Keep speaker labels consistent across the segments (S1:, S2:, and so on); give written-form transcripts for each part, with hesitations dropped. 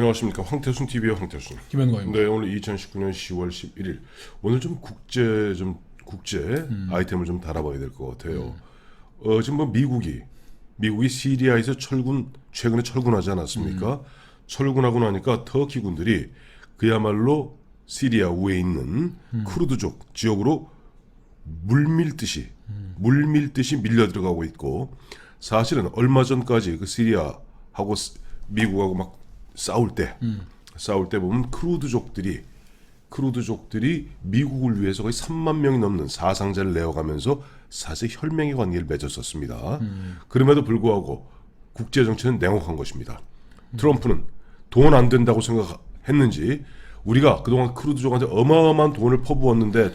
S1: 안녕하십니까. 황태순 TV의 황태순.
S2: 김현광입니다.
S1: 네, 오늘 2019년 10월 11일. 오늘 좀 국제 아이템을 좀 다뤄봐야 될 것 같아요. 지금 뭐 미국이 시리아에서 최근에 철군하지 않았습니까? 철군하고 나니까 터키 군들이 그야말로 시리아 우에 있는 쿠르드족 지역으로 물밀듯이 밀려 들어가고 있고, 사실은 얼마 전까지 그 시리아하고 미국하고 막 싸울 때 보면 크루드족들이 미국을 위해서 거의 3만 명이 넘는 사상자를 내어가면서 사실 혈맹의 관계를 맺었었습니다. 그럼에도 불구하고 국제 정치는 냉혹한 것입니다. 트럼프는 돈 안 된다고 생각했는지 우리가 그동안 크루드족한테 어마어마한 돈을 퍼부었는데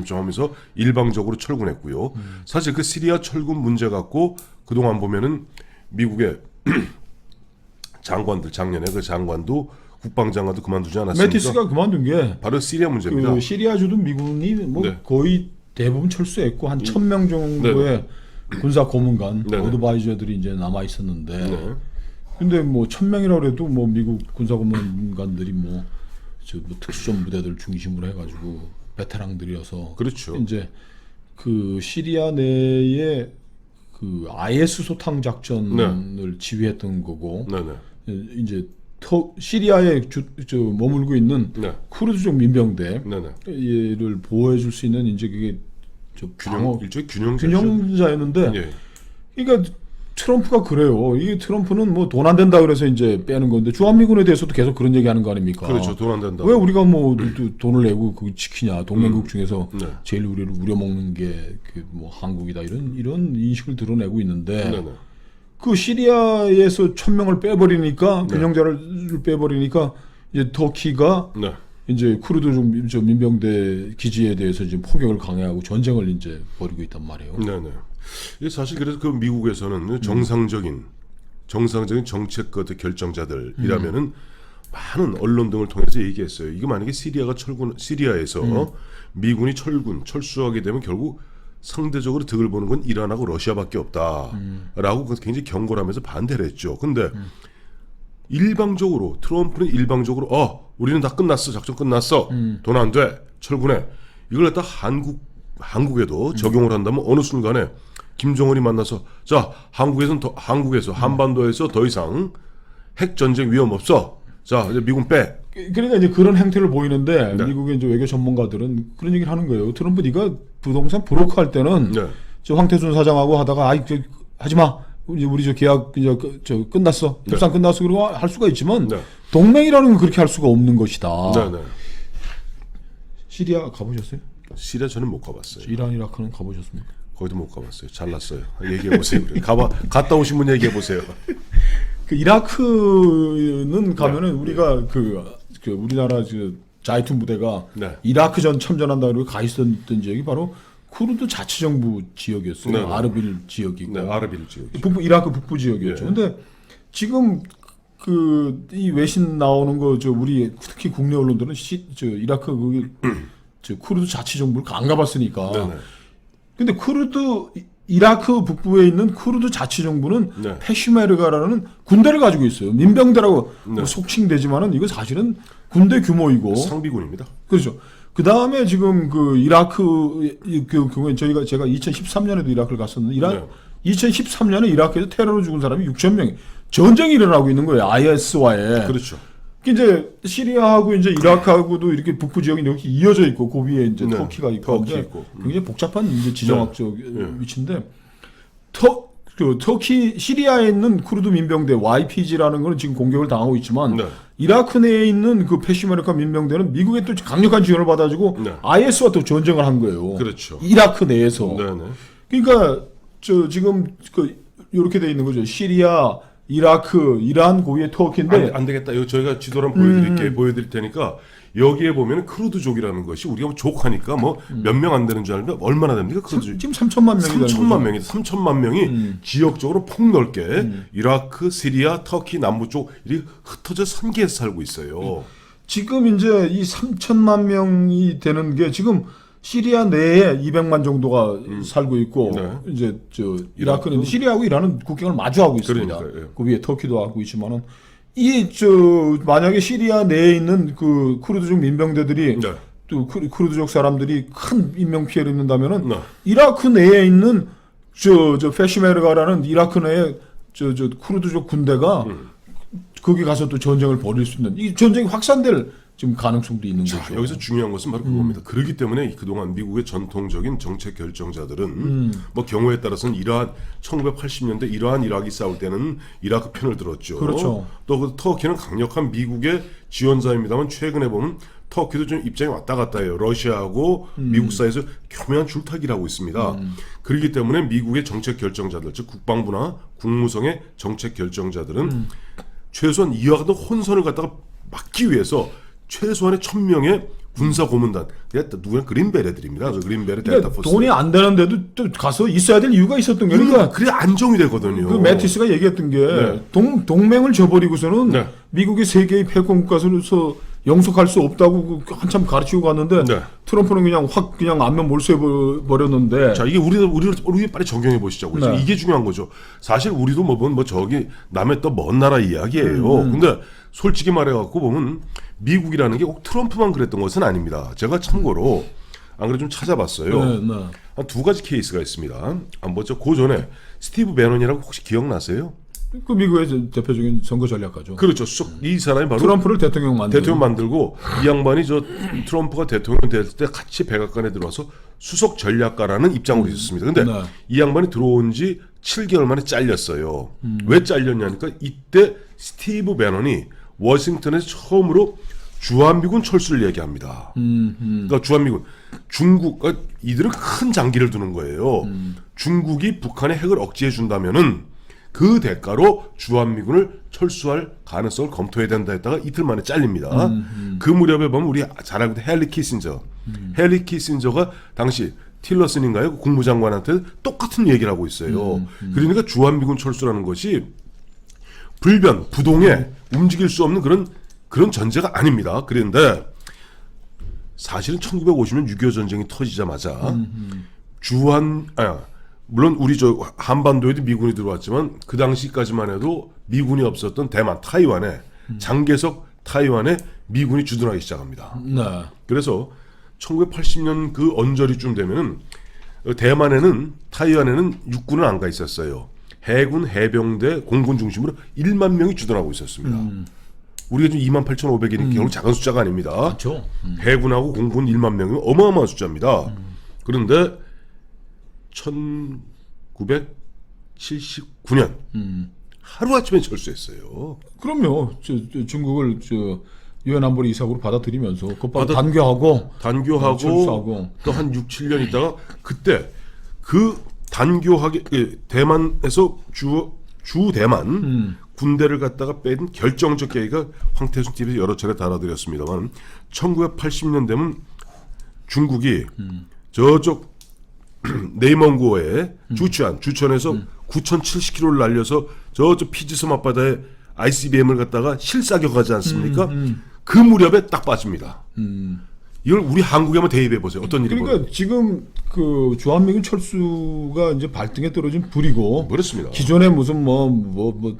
S1: 하면서 일방적으로 철군했고요. 사실 그 시리아 철군 문제 갖고 그동안 보면은 미국의 장관들, 작년에 그 장관도 국방장관도 그만두지 않았습니까?
S2: 매티스가 그만둔 게
S1: 바로 시리아 문제입니다.
S2: 그 시리아주도 미군이 뭐
S1: 네.
S2: 거의 대부분 철수했고 한 1,000명 정도의 군사 고문관, 어드바이저들이 이제 남아 있었는데,
S1: 네.
S2: 근데 뭐 1,000명이라고 해도 뭐 미국 군사 고문관들이 뭐 특수전 부대들 중심으로 해가지고 베테랑들이어서,
S1: 그렇죠.
S2: 이제 그 시리아 내에 그 IS 소탕 작전을 지휘했던 거고, 이제 시리아에 머물고 있는 쿠르드족 민병대를 보호해줄 수 있는 이제 그게
S1: 일종의
S2: 균형자였는데,
S1: 예.
S2: 그러니까 트럼프가 그래요. 이게 트럼프는 뭐 돈 안 된다 그래서 이제 빼는 건데, 주한미군에 대해서도 계속 그런 얘기하는 거 아닙니까?
S1: 그렇죠. 돈 안 된다.
S2: 왜 우리가 뭐 돈을 내고 그거 지키냐? 동맹국 중에서 제일 우리를 우려먹는 게 그 뭐 한국이다, 이런 인식을 드러내고 있는데, 그 시리아에서 1,000명을 빼버리니까, 균형자를 빼버리니까 이제 터키가 이제 쿠르드족 민병대 기지에 대해서 이제 폭격을 강행하고 전쟁을 이제 벌이고 있단 말이에요.
S1: 이게 사실 그래서 그 미국에서는 정상적인 정책거드 결정자들이라면은 많은 언론 등을 통해서 얘기했어요. 이거 만약에 시리아에서 미군이 철수하게 되면 결국 상대적으로 득을 보는 건 이란하고 러시아밖에 없다라고 굉장히 경고를 하면서 반대를 했죠. 근데 트럼프는 일방적으로 우리는 다 끝났어, 작전 끝났어, 돈 안 돼, 철군해, 이걸 갖다 한국에도 적용을 한다면 어느 순간에 김정은이 만나서 자, 한국에서 한반도에서 더 이상 핵 전쟁 위험 없어, 자 이제 미군 빼.
S2: 그러니까 이제 그런 행태를 보이는데, 미국의 이제 외교 전문가들은 그런 얘기를 하는 거예요. 트럼프 네가 부동산 브로커 할 때는 저 황태순 사장하고 하다가 하지 마, 우리 저 계약 이제 끝났어, 협상 끝났어, 그러고 할 수가 있지만 동맹이라는 건 그렇게 할 수가 없는 것이다. 시리아 가보셨어요?
S1: 시리아 저는 못 가봤어요.
S2: 이란, 이라크는 가보셨습니까?
S1: 거기도 못 가봤어요. 잘났어요. 얘기해 보세요. 갔다 오신 분 얘기해 보세요.
S2: 그 이라크는 가면은 우리가 그 우리나라 자이툰 부대가 이라크전 참전한다 그러고 가 있었던 지역이 바로 쿠르드 자치정부 지역이었어요. 아르빌 지역이고.
S1: 아르빌 지역.
S2: 이라크 북부 지역이었죠. 근데 지금 이 외신 나오는 거 우리 특히 국내 언론들은 이라크 쿠르드 자치정부를 안 가봤으니까. 근데 이라크 북부에 있는 쿠르드 자치정부는 페시메르가라는 군대를 가지고 있어요. 민병대라고 속칭되지만은 이거 사실은 군대 규모이고
S1: 상비군입니다.
S2: 그렇죠. 그 다음에 지금 그 이라크 경우에 제가 2013년에도 이라크를 갔었는데, 2013년에 이라크에서 테러로 죽은 사람이 6,000명이 전쟁이 일어나고 있는 거예요. IS와의.
S1: 그렇죠.
S2: 이제 시리아하고 이제 이라크하고도 이렇게 북부 지역이 이렇게 이어져 있고, 그 위에 이제 터키가 있고, 굉장히 복잡한 이제 지정학적 위치인데, 터키 시리아에 있는 쿠르드 민병대 YPG라는 거는 지금 공격을 당하고 있지만, 이라크 내에 있는 그 페시메르카 민병대는 미국의 또 강력한 지원을 받아주고 IS와 또 전쟁을 한 거예요.
S1: 그렇죠.
S2: 이라크 내에서. 그러니까 지금 이렇게 돼 있는 거죠. 시리아, 이라크, 이란, 그 위에 터키인데.
S1: 안 되겠다. 이거 저희가 지도를 보여드릴 테니까, 여기에 보면 크루드족이라는 것이 우리가 족하니까 뭐 몇 명 안 되는 줄 알면 얼마나 됩니까?
S2: 지금 3천만 명이
S1: 3천만 명이 지역적으로 폭넓게 이라크, 시리아, 터키 남부 쪽 이렇게 흩어져 산계에서 살고 있어요.
S2: 지금 이제 이 3천만 명이 되는 게 지금 시리아 내에 200만 정도가 살고 있고, 이제 이라크는 시리아하고 이란은 국경을 마주하고 있습니다. 그 위에 터키도 하고 있지만은 이 만약에 시리아 내에 있는 그 쿠르드족 민병대들이
S1: 네.
S2: 또 쿠르드족 사람들이 큰 인명 피해를 입는다면은
S1: 네.
S2: 이라크 내에 있는 페시메르가라는 이라크 내에 쿠르드족 군대가 거기 가서 또 전쟁을 벌일 수 있는 이 전쟁이 확산될 지금 가능성도 있는
S1: 자,
S2: 거죠.
S1: 여기서 중요한 것은 바로 그겁니다. 그렇기 때문에 그동안 미국의 전통적인 정책 결정자들은 뭐 경우에 따라서는 이러한 1980년대 이러한 이라크 싸울 때는 이라크 편을 들었죠.
S2: 그렇죠.
S1: 또 그 터키는 강력한 미국의 지원자입니다만 최근에 보면 터키도 좀 입장이 왔다 갔다 해요. 러시아하고 미국 사이에서 교묘한 줄타기를 하고 있습니다. 그렇기 때문에 미국의 정책 결정자들, 즉 국방부나 국무성의 정책 결정자들은 최소한 이와 같은 혼선을 갖다가 막기 위해서 최소한의 1,000명의 군사 고문단, 누구냐 그린베레들입니다. 저 그린베레
S2: 그러니까
S1: 델타 포스.
S2: 돈이 안 되는데도 또 가서 있어야 될 이유가 있었던 거예요. 그러니까
S1: 그래 안정이 되거든요.
S2: 그 매티스가 얘기했던 게
S1: 네.
S2: 동맹을 저버리고서는
S1: 네.
S2: 미국이 세계의 패권 국가로서 영속할 수 없다고 한참 가르치고 갔는데
S1: 네.
S2: 트럼프는 그냥 안면 몰수해 버렸는데.
S1: 자, 이게 우리 빨리 적용해 보시자고요.
S2: 네.
S1: 이게 중요한 거죠. 사실 우리도 뭐 저기 남의 또 먼 나라 이야기예요. 근데 솔직히 말해갖고 보면 미국이라는 게 꼭 트럼프만 그랬던 것은 아닙니다. 제가 참고로 안 그래 좀 찾아봤어요.
S2: 네, 네.
S1: 한 두 가지 케이스가 있습니다. 먼저 그 전에 스티브 배넌이라고 혹시 기억나세요?
S2: 그 미국의 대표적인 선거 전략가죠.
S1: 그렇죠. 이 사람이 바로
S2: 트럼프를 대통령
S1: 만들고 이 양반이 트럼프가 대통령 될 때 같이 백악관에 들어와서 수석 전략가라는 입장으로 있었습니다. 근데
S2: 네.
S1: 이 양반이 들어온 지 7개월 만에 잘렸어요. 왜 잘렸냐니까 이때 스티브 배넌이 워싱턴에서 처음으로 주한미군 철수를 얘기합니다. 그러니까 주한미군, 중국, 이들은 큰 장기를 두는 거예요. 중국이 북한의 핵을 억제해 준다면은 그 대가로 주한미군을 철수할 가능성을 검토해야 된다 했다가 이틀 만에 잘립니다. 그 무렵에 보면 우리 잘 알고 있는 헨리 키신저. 헨리 키신저가 당시 틸러슨인가요? 국무장관한테 똑같은 얘기를 하고 있어요. 그러니까 주한미군 철수라는 것이 부동에 움직일 수 없는 그런 전제가 아닙니다. 그런데 사실은 1950년 6.25 전쟁이 터지자마자 물론 우리 한반도에도 미군이 들어왔지만 그 당시까지만 해도 미군이 없었던 대만, 타이완에 장개석 타이완에 미군이 주둔하기 시작합니다.
S2: 네.
S1: 그래서 1980년 그 언저리쯤 되면은 대만에는 타이완에는 육군은 안 가 있었어요. 해군, 해병대, 공군 중심으로 1만 명이 주둔하고 있었습니다. 우리가 지금 28,500이니까 결국 작은 숫자가 아닙니다.
S2: 그렇죠.
S1: 해군하고 공군 1만 명이면 어마어마한 숫자입니다. 그런데 1979년 하루아침에 철수했어요.
S2: 그럼요. 중국을 유엔 안보리 이사국으로 받아들이면서 곧바로 단교하고 철수하고.
S1: 또 한 6, 7년 있다가 그때 그 단교하게 대만에서 주 대만 군대를 갖다가 뺀 결정적 계기가 황태순 TV에서 여러 차례 다뤄드렸습니다만 1980년 되면 중국이 저쪽 네이먼고에 주천에서 9,070km를 날려서 저쪽 피지섬 앞바다에 ICBM을 갖다가 실사격하지 않습니까? 그 무렵에 딱 빠집니다. 이걸 우리 한국에만 대입해 보세요. 어떤 일이
S2: 그러니까
S1: 벌어요?
S2: 지금 그 주한미군 철수가 이제 발등에 떨어진 불이고
S1: 그렇습니다.
S2: 기존에 무슨 무슨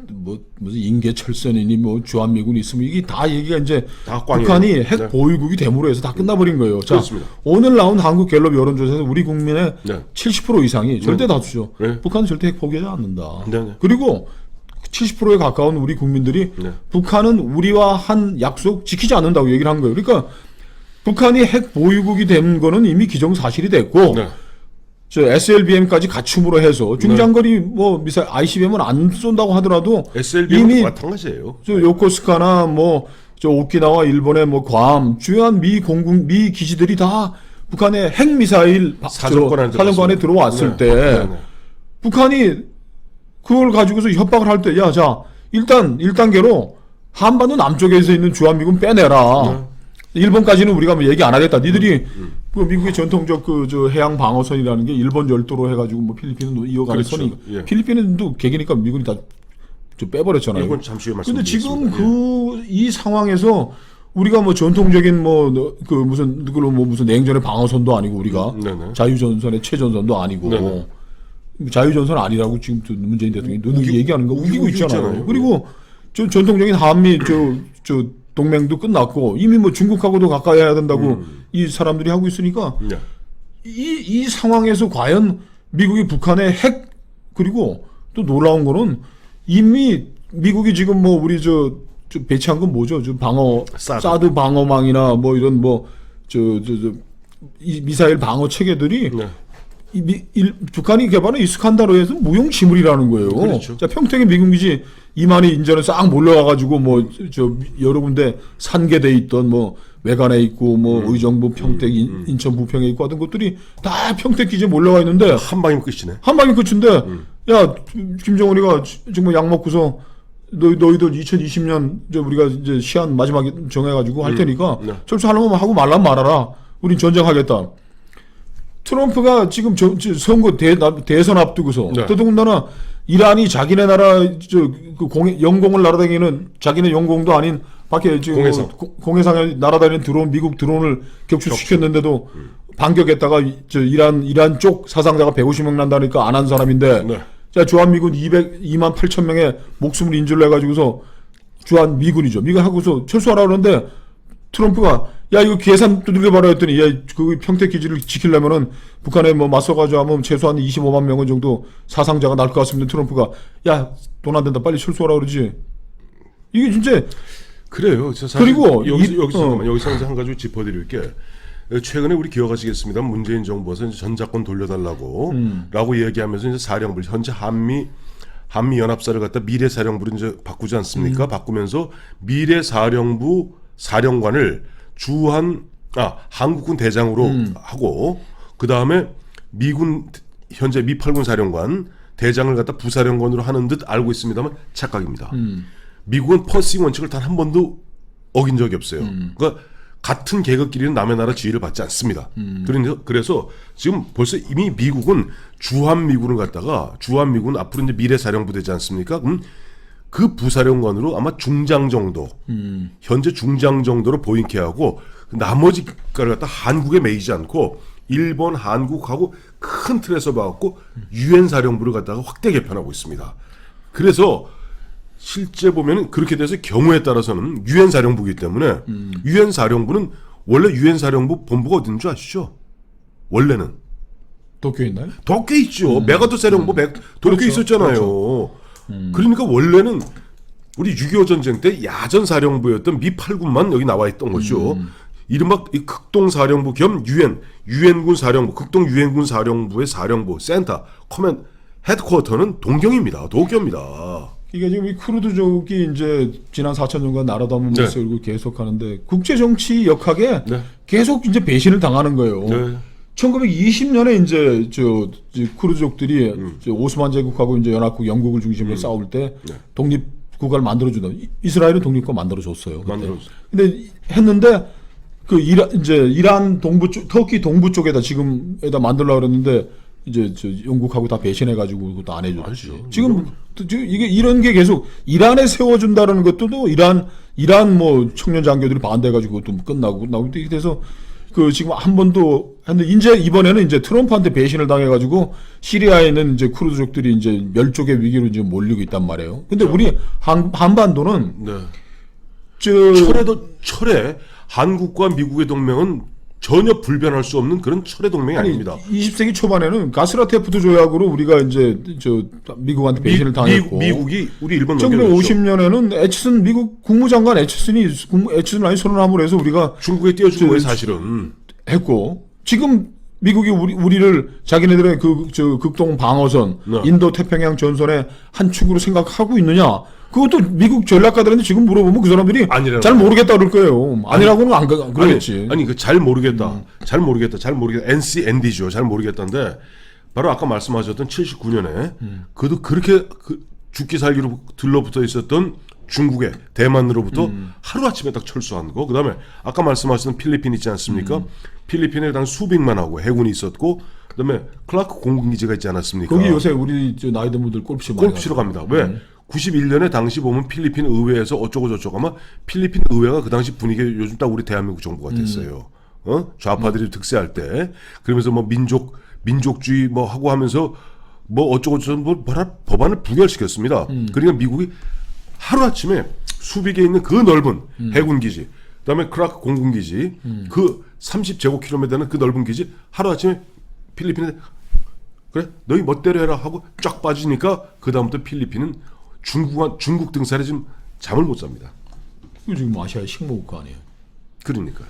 S2: 인계철선이니 뭐 주한미군이 있으면 이게 다 얘기가 이제
S1: 다 꽝이에요.
S2: 북한이 핵
S1: 네.
S2: 보유국이 됨으로 해서 다 끝나버린 거예요. 자,
S1: 그렇습니다.
S2: 오늘 나온 한국 갤럽 여론조사에서 우리 국민의
S1: 네.
S2: 70% 이상이 절대 다수죠.
S1: 네.
S2: 북한은 절대 핵 포기하지 않는다.
S1: 네, 네.
S2: 그리고 70%에 가까운 우리 국민들이
S1: 네.
S2: 북한은 우리와 한 약속 지키지 않는다고 얘기를 한 거예요. 그러니까 북한이 핵 보유국이 된 거는 이미 기정사실이 됐고
S1: 네.
S2: 저 SLBM까지 갖춤으로 해서 중장거리 뭐 미사일 ICBM은 안 쏜다고 하더라도
S1: SLB는
S2: 이미
S1: 마찬가지예요.
S2: 저 요코스카나 뭐 저 오키나와 일본의 뭐 괌 주요한 미 기지들이 다 북한의 핵 미사일 사정권에 들어왔을
S1: 네.
S2: 때
S1: 네, 네.
S2: 북한이 그걸 가지고서 협박을 할 때 야 자 일단 1단계로 한반도 남쪽에서 있는 주한미군 빼내라. 일본까지는 우리가 뭐 얘기 안 하겠다. 니들이 그 미국의 전통적 저 해양 방어선이라는 게 일본 열도로 해가지고 뭐 필리핀은 이어가는
S1: 그렇죠.
S2: 선이
S1: 예.
S2: 필리핀은도 개기니까 미군이 다 좀 빼버렸잖아요.
S1: 이건 잠시 후에
S2: 근데 지금
S1: 말씀드리겠습니다.
S2: 이 상황에서 우리가 뭐 전통적인 무슨 냉전의 방어선도 아니고 우리가
S1: 네네.
S2: 자유전선의 최전선도 아니고
S1: 네네.
S2: 자유전선 아니라고 지금 문재인 대통령이 너는 얘기하는 거 우기고 있잖아요. 그리고 저 전통적인 한미 저 동맹도 끝났고 이미 뭐 중국하고도 가까이 해야 된다고 이 사람들이 하고 있으니까
S1: 네.
S2: 이 상황에서 과연 미국이 북한의 핵 그리고 또 놀라운 거는 이미 미국이 지금 뭐 우리 저 배치한 건 뭐죠? 저 방어 사드 방어망이나 뭐 이런 이 미사일 방어 체계들이
S1: 네.
S2: 북한이 개발한 이스칸다르에서 무용지물이라는 거예요.
S1: 그렇죠.
S2: 자, 평택에 미군기지 2만이 인전에 싹 몰려와가지고 뭐 여러 군데 산계돼 있던 뭐 외관에 있고 뭐 의정부 평택 인천 부평에 있고 하던 것들이 다 평택 기지에 몰려와 있는데
S1: 한 방이면 끝이네.
S2: 한 방이 끝인데 야 김정은이가 정말 약 먹고서 너희들 2020년 우리가 이제 시한 마지막에 정해가지고 할 테니까
S1: 네.
S2: 철수하려면 하고 말란 말아라. 우린 전쟁하겠다. 트럼프가 지금 선거 대선 앞두고서
S1: 네.
S2: 더더군다나 이란이 자기네 나라 영공을 날아다니는 자기네 영공도 아닌 밖에 지금
S1: 공해상.
S2: 공해상에 날아다니는 드론 미국 드론을 격추시켰는데도 반격했다가 이란 쪽 사상자가 150명 난다니까 안 한 사람인데
S1: 네.
S2: 자 주한미군 2만 8천 명의 목숨을 인질로 해가지고서 주한미군이죠. 미군 하고서 철수하라 그러는데 트럼프가 야 이거 계산 두들겨봐라 했더니 야 그 평택 기지를 지키려면은 북한에 뭐 맞서가지고 하면 최소한 25만 명 정도 사상자가 날 것 같습니다. 트럼프가 야 돈 안 된다 빨리 철수하라 그러지. 이게 진짜
S1: 그래요. 사실
S2: 그리고
S1: 여기서 한 가지 짚어드릴 게 최근에 우리 기억하시겠습니다. 문재인 정부에서 이제 전작권 돌려달라고 라고 얘기하면서 이제 사령부 현재 한미 연합사를 갖다 미래사령부로 이제 바꾸지 않습니까? 바꾸면서 미래사령부 사령관을 한국군 대장으로 하고 그 다음에 미군 현재 미 8군 사령관 대장을 갖다 부사령관으로 하는 듯 알고 있습니다만 착각입니다. 미국은 퍼싱 원칙을 단 한 번도 어긴 적이 없어요. 그러니까 같은 계급끼리는 남의 나라 지위를 받지 않습니다. 그래서 지금 벌써 이미 미국은 주한미군을 갖다가 주한미군 앞으로 이제 미래사령부 되지 않습니까? 그 부사령관으로 아마 중장 정도, 현재 중장 정도로 보이게 하고 나머지를 갖다 한국에 매이지 않고 일본, 한국하고 큰 틀에서 봐갖고 유엔 사령부를 갖다가 확대 개편하고 있습니다. 그래서 실제 보면은 그렇게 돼서 경우에 따라서는 유엔 사령부이기 때문에 유엔 사령부는 원래 유엔 사령부 본부가 어딘 줄 아시죠? 원래는
S2: 도쿄에 있나요?
S1: 도쿄에 있죠. 메가토 사령부 도쿄에
S2: 그렇죠.
S1: 있었잖아요.
S2: 그렇죠.
S1: 그러니까 원래는 우리 6.25 전쟁 때 야전 사령부였던 미 8군만 여기 나와 있던 거죠. 이른바 극동 사령부 겸 유엔군 사령부, 극동 유엔군 사령부의 사령부 센터 커맨 헤드쿼터는 동경입니다. 도쿄입니다.
S2: 이게 지금 이 크루드족이 이제 지난 4천 년간 나라다면서
S1: 네.
S2: 계속하는데 국제 정치 역학에
S1: 네.
S2: 계속 이제 배신을 당하는 거예요.
S1: 네.
S2: 1920년에 이제 크루드족들이 오스만 제국하고 이제 연합국 영국을 중심으로 싸울 때 독립 국가를 만들어주다. 이스라엘은 독립국가 만들어줬어요.
S1: 만들어줬어요.
S2: 근데 했는데 그 이란 동부 쪽, 터키 동부 쪽에다 지금에다 만들려고 그랬는데 이제 영국하고 다 배신해가지고 그것도 안 해줬죠. 지금 이게 이런 게 계속 이란에 세워준다는 것도 또 이란 뭐 청년 장교들이 반대해가지고 그것도 끝나고 이렇게 돼서 그 지금 한 번도 했는데 이제 이번에는 이제 트럼프한테 배신을 당해가지고 시리아에 있는 이제 쿠르드족들이 이제 멸족의 위기로 지금 몰리고 있단 말이에요. 근데 우리 한반도는
S1: 철에 한국과 미국의 동맹은 전혀 불변할 수 없는 그런 철의 동맹이 아닙니다.
S2: 20세기 초반에는 가스라테프트 조약으로 우리가 이제 미국한테 배신을 당했고
S1: 미국이 우리 일본
S2: 1950년에는 애츠슨 미국 국무장관 애츠슨이 라인 선언함으로 해서 우리가
S1: 중국에 띄워준 거예요, 사실은.
S2: 했고 지금 미국이 우리를 자기네들의 극동 방어선 인도 태평양 전선의 한 축으로 생각하고 있느냐? 그것도 미국 전략가들한테 지금 물어보면 그 사람들이 잘 모르겠다 그럴 거예요. 아니라고는 안 그러겠지.
S1: 아니 잘 모르겠다. NCND죠. 잘 모르겠다인데 바로 아까 말씀하셨던 79년에 그도 그렇게 죽기 살기로 들러붙어 있었던 중국의 대만으로부터 하루아침에 딱 철수한 거. 그다음에 아까 말씀하셨던 필리핀 있지 않습니까? 필리핀에 당 수백만하고 해군이 있었고 그다음에 클라크 공군기지가 있지 않았습니까?
S2: 거기 요새 우리 나이 든 분들 골프
S1: 치러 갑니다. 왜? 91년에 당시 보면 필리핀 의회에서 어쩌고 저쩌고 하면 필리핀 의회가 그 당시 분위기가 요즘 딱 우리 대한민국 정부가 됐어요. 좌파들이 득세할 때 그러면서 뭐 민족주의 뭐 하고 하면서 뭐 어쩌고 저쩌고 뭐 법안을 부결시켰습니다. 그러니까 미국이 하루 아침에 수비 개 있는 그 넓은 해군 기지, 그다음에 크라크 공군 기지, 그 30제곱킬로미터는 그 넓은 기지 하루 아침에 필리핀에 그래 너희 멋대로 해라 하고 쫙 빠지니까 그 다음부터 필리핀은 중국 등살에 지금 잠을 못 잡니다.
S2: 이거 지금 아시아의 식목국가 아니에요?
S1: 그러니까요.